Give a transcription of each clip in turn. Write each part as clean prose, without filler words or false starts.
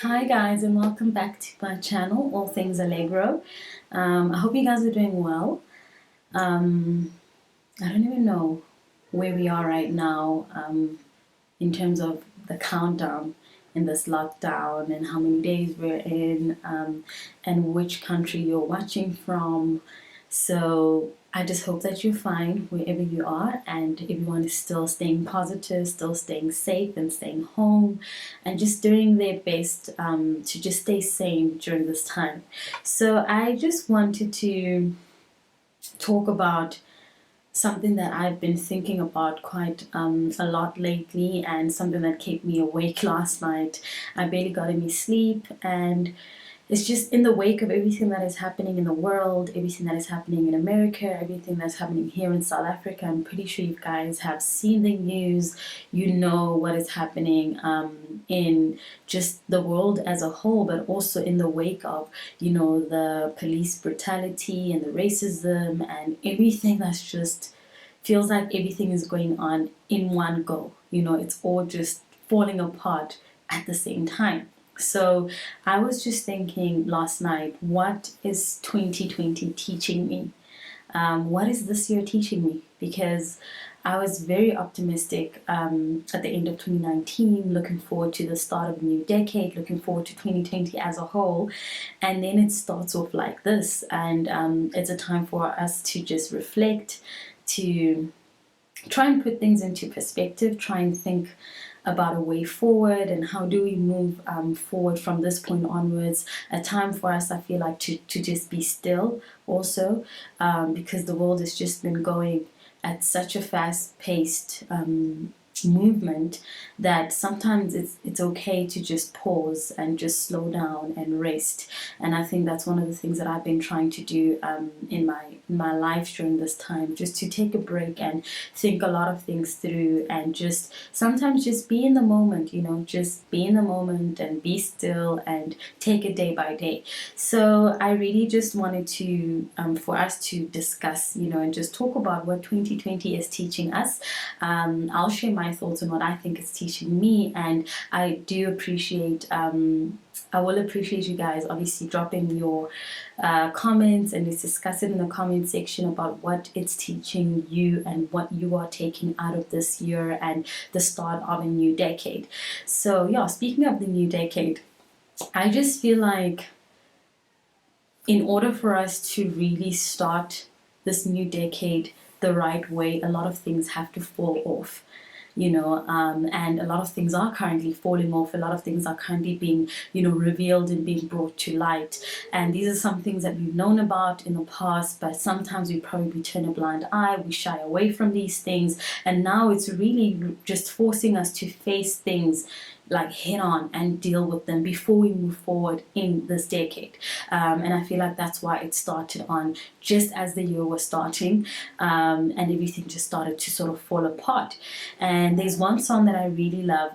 Hi guys, and welcome back to my channel, All Things Allegro. I hope you guys are doing well. Um, I don't even know where we are right now in terms of the countdown in this lockdown and how many days we're in, and which country you're watching from. So I just hope that you're fine wherever you are, and everyone is still staying positive, still staying safe, and staying home, and just doing their best to just stay sane during this time. So I just wanted to talk about something that I've been thinking about quite a lot lately, and something that kept me awake last night. I barely got any sleep, and it's just in the wake of everything that is happening in the world, everything that is happening in America, everything that's happening here in South Africa. I'm pretty sure you guys have seen the news. You know what is happening in just the world as a whole, but also in the wake of, the police brutality and the racism and everything that's just feels like everything is going on in one go. It's all just falling apart at the same time. So I was just thinking last night, what is 2020 teaching me? What is this year teaching me? Because I was very optimistic at the end of 2019, looking forward to the start of a new decade, looking forward to 2020 as a whole. And then it starts off like this. And it's a time for us to just reflect, to try and put things into perspective, try and think about a way forward and how do we move forward from this point onwards. A time for us, I feel like, to just be still also, because the world has just been going at such a fast-paced movement that sometimes it's okay to just pause and just slow down and rest. And I think that's one of the things that I've been trying to do in my life during this time, just to take a break and think a lot of things through, and just sometimes just be in the moment, just be in the moment and be still and take it day by day. So I really just wanted to for us to discuss, and just talk about what 2020 is teaching us. I'll share my thoughts on what I think it's teaching me, and I do appreciate I will appreciate you guys obviously dropping your comments, and let's discuss it in the comment section about what it's teaching you and what you are taking out of this year and the start of a new decade. So yeah, speaking of the new decade, I just feel like in order for us to really start this new decade the right way, a lot of things have to fall off. And a lot of things are currently falling off. A lot of things are currently being, revealed and being brought to light. And these are some things that we've known about in the past, but sometimes we probably turn a blind eye, we shy away from these things. And now it's really just forcing us to face things like head on and deal with them before we move forward in this decade. And I feel like that's why it started on just as the year was starting, and everything just started to sort of fall apart. And there's one song that I really love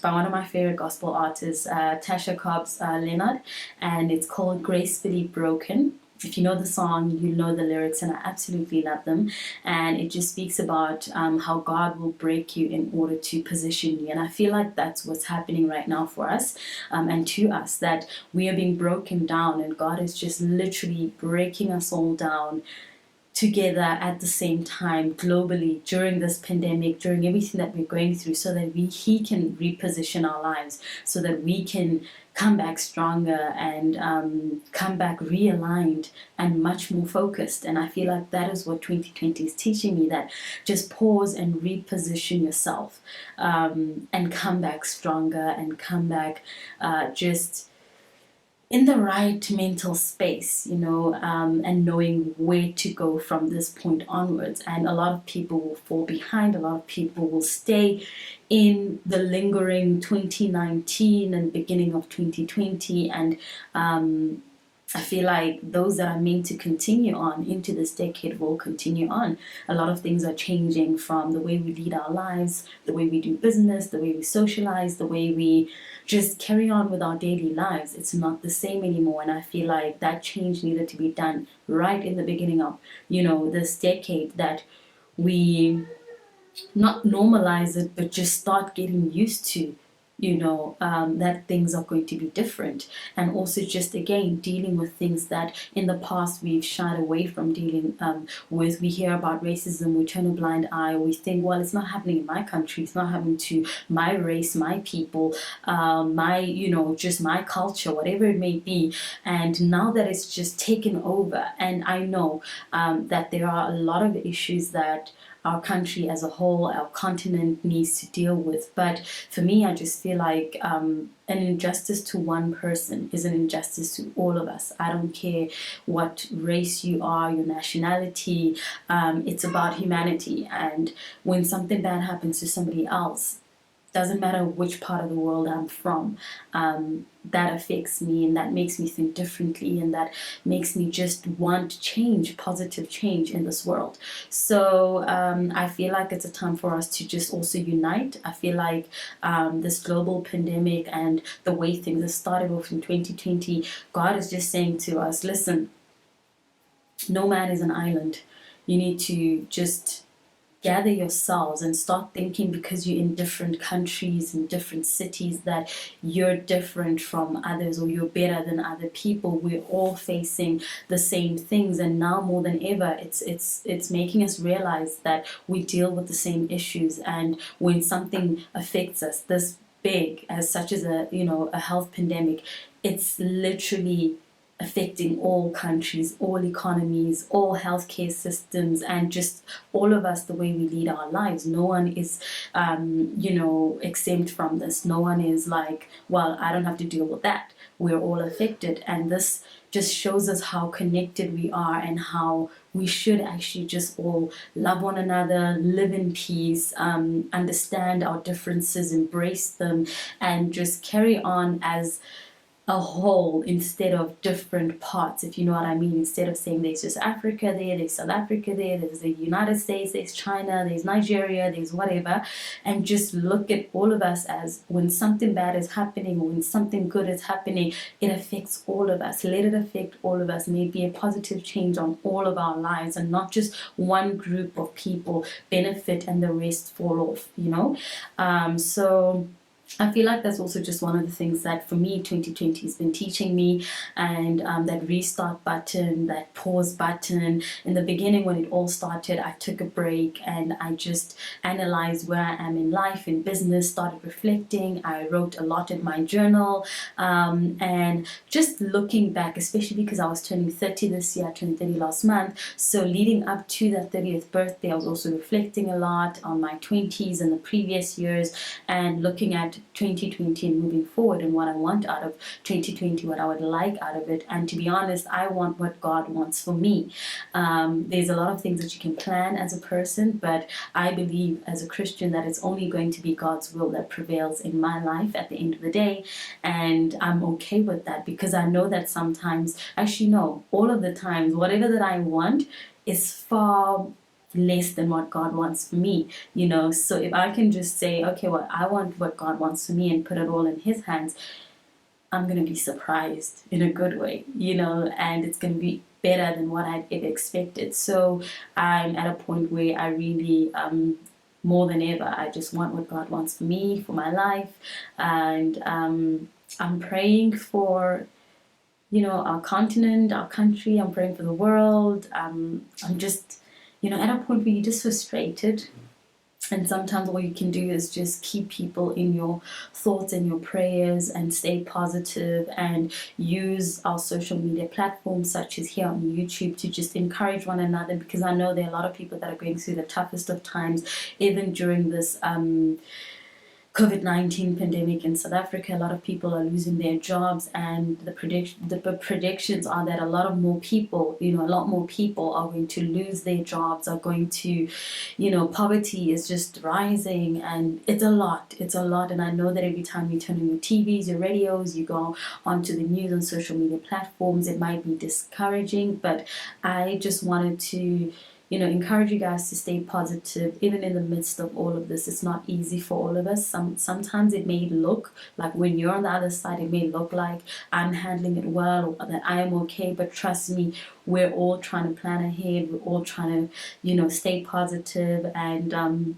by one of my favorite gospel artists, Tasha Cobbs Leonard, and it's called Gracefully Broken. If you know the song, you know the lyrics, and I absolutely love them. And it just speaks about how God will break you in order to position you. And I feel like that's what's happening right now for us and to us, that we are being broken down, and God is just literally breaking us all down together at the same time globally during this pandemic, during everything that we're going through, so that he can reposition our lives, so that we can come back stronger and come back realigned and much more focused. And I feel like that is what 2020 is teaching me, that just pause and reposition yourself, and come back stronger and come back just in the right mental space, and knowing where to go from this point onwards. And a lot of people will fall behind, a lot of people will stay in the lingering 2019 and beginning of 2020. And I feel like those that are meant to continue on into this decade will continue on. A lot of things are changing, from the way we lead our lives, the way we do business, the way we socialize, the way we just carry on with our daily lives. It's not the same anymore. And I feel like that change needed to be done right in the beginning of, this decade, that we not normalize it, but just start getting used to that things are going to be different. And also just again dealing with things that in the past we've shied away from dealing with. We hear about racism, we turn a blind eye, we think, well, it's not happening in my country, it's not happening to my race, my people, just my culture, whatever it may be. And now that it's just taken over, and I know that there are a lot of issues that our country as a whole, our continent needs to deal with. But for me, I just feel like an injustice to one person is an injustice to all of us. I don't care what race you are, your nationality, it's about humanity. And when something bad happens to somebody else, doesn't matter which part of the world I'm from, that affects me, and that makes me think differently, and that makes me just want change, positive change in this world. So I feel like it's a time for us to just also unite. I feel like this global pandemic and the way things have started off in 2020, God is just saying to us, listen, no man is an island. You need to just gather yourselves and start thinking, because you're in different countries and different cities, that you're different from others or you're better than other people. We're all facing the same things, and now more than ever it's making us realize that we deal with the same issues. And when something affects us this big as such as a health pandemic, it's literally affecting all countries, all economies, all healthcare systems, and just all of us, the way we lead our lives. No one is, exempt from this. No one is like, well, I don't have to deal with that. We're all affected. And this just shows us how connected we are, and how we should actually just all love one another, live in peace, understand our differences, embrace them, and just carry on as a whole instead of different parts, if you know what I mean. Instead of saying there's just Africa there, there's South Africa there, there's the United States, there's China, there's Nigeria, there's whatever, and just look at all of us as, when something bad is happening, when something good is happening, it affects all of us. Let it affect all of us. May it be a positive change on all of our lives, and not just one group of people benefit and the rest fall off. So I feel like that's also just one of the things that for me 2020 has been teaching me. And that restart button, that pause button. In the beginning when it all started, I took a break and I just analyzed where I am in life, in business, started reflecting. I wrote a lot in my journal, and just looking back, especially because I was turning 30 this year. I turned 30 last month. So leading up to that 30th birthday, I was also reflecting a lot on my 20s and the previous years, and looking at 2020 and moving forward, and what I want out of 2020, what I would like out of it. And to be honest, I want what God wants for me. There's a lot of things that you can plan as a person, but I believe as a Christian that it's only going to be God's will that prevails in my life at the end of the day. And I'm okay with that, because I know that sometimes, actually no, all of the times, whatever that I want is far less than what God wants for me, So if I can just say, okay, well, I want what God wants for me, and put it all in His hands, I'm going to be surprised in a good way, and it's going to be better than what I'd ever expected. So I'm at a point where I really, more than ever, I just want what God wants for me, for my life. And I'm praying for our continent, our country. I'm praying for the world. I'm just at a point where you're just frustrated, and sometimes all you can do is just keep people in your thoughts and your prayers, and stay positive, and use our social media platforms such as here on YouTube to just encourage one another, because I know there are a lot of people that are going through the toughest of times, even during this COVID-19 pandemic in South Africa. A lot of people are losing their jobs, and the predictions are that a lot more people are going to lose their jobs, are going to, poverty is just rising, and it's a lot. And I know that every time you turn on your TVs, your radios, you go onto the news and social media platforms, it might be discouraging, but I just wanted to encourage you guys to stay positive, even in the midst of all of this. It's not easy for all of us. Sometimes it may look like, when you're on the other side, it may look like I'm handling it well, or that I am okay. But trust me, we're all trying to plan ahead. We're all trying to, stay positive, and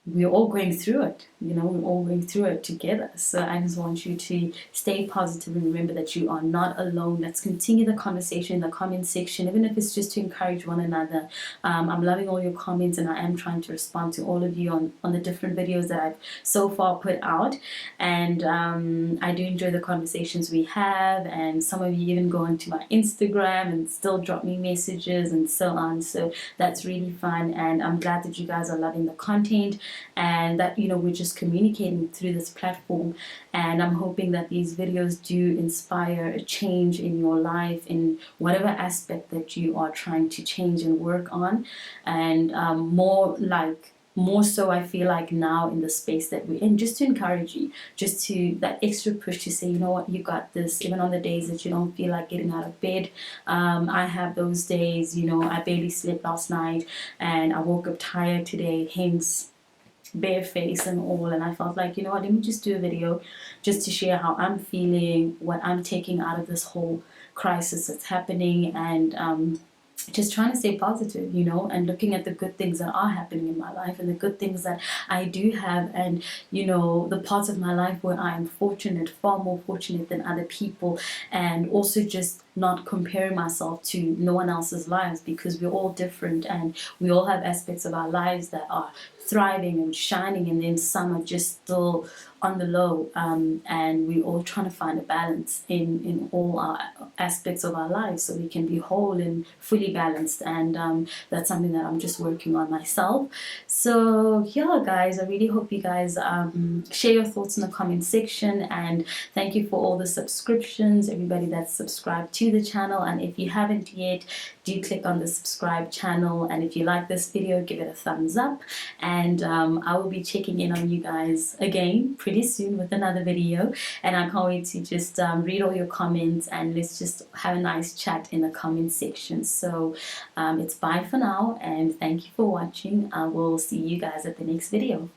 we're all going through it, we're all going through it together. So I just want you to stay positive and remember that you are not alone. Let's continue the conversation in the comment section, even if it's just to encourage one another. I'm loving all your comments, and I am trying to respond to all of you on the different videos that I've so far put out. And I do enjoy the conversations we have, and some of you even go onto my Instagram and still drop me messages and so on. So that's really fun, and I'm glad that you guys are loving the content, and that we're just communicating through this platform. And I'm hoping that these videos do inspire a change in your life, in whatever aspect that you are trying to change and work on. And more so, I feel like now in the space that we're in, just to encourage you, just to that extra push to say, you know what, you got this, even on the days that you don't feel like getting out of bed. I have those days, I barely slept last night, and I woke up tired today, hence bare face and all. And I felt like, you know what, let me just do a video just to share how I'm feeling, what I'm taking out of this whole crisis that's happening, and just trying to stay positive, and looking at the good things that are happening in my life, and the good things that I do have, and the parts of my life where I am fortunate, far more fortunate than other people. And also just not comparing myself to no one else's lives, because we're all different, and we all have aspects of our lives that are thriving and shining, and then some are just still on the low, and we're all trying to find a balance in all our aspects of our lives, so we can be whole and fully balanced. And that's something that I'm just working on myself. So yeah, guys, I really hope you guys share your thoughts in the comment section, and thank you for all the subscriptions, everybody that's subscribed to the channel. And if you haven't yet, do click on the subscribe channel, and if you like this video, give it a thumbs up. And I will be checking in on you guys again pretty soon with another video, and I can't wait to just read all your comments, and let's just have a nice chat in the comment section. So it's bye for now, and thank you for watching. I will see you guys at the next video.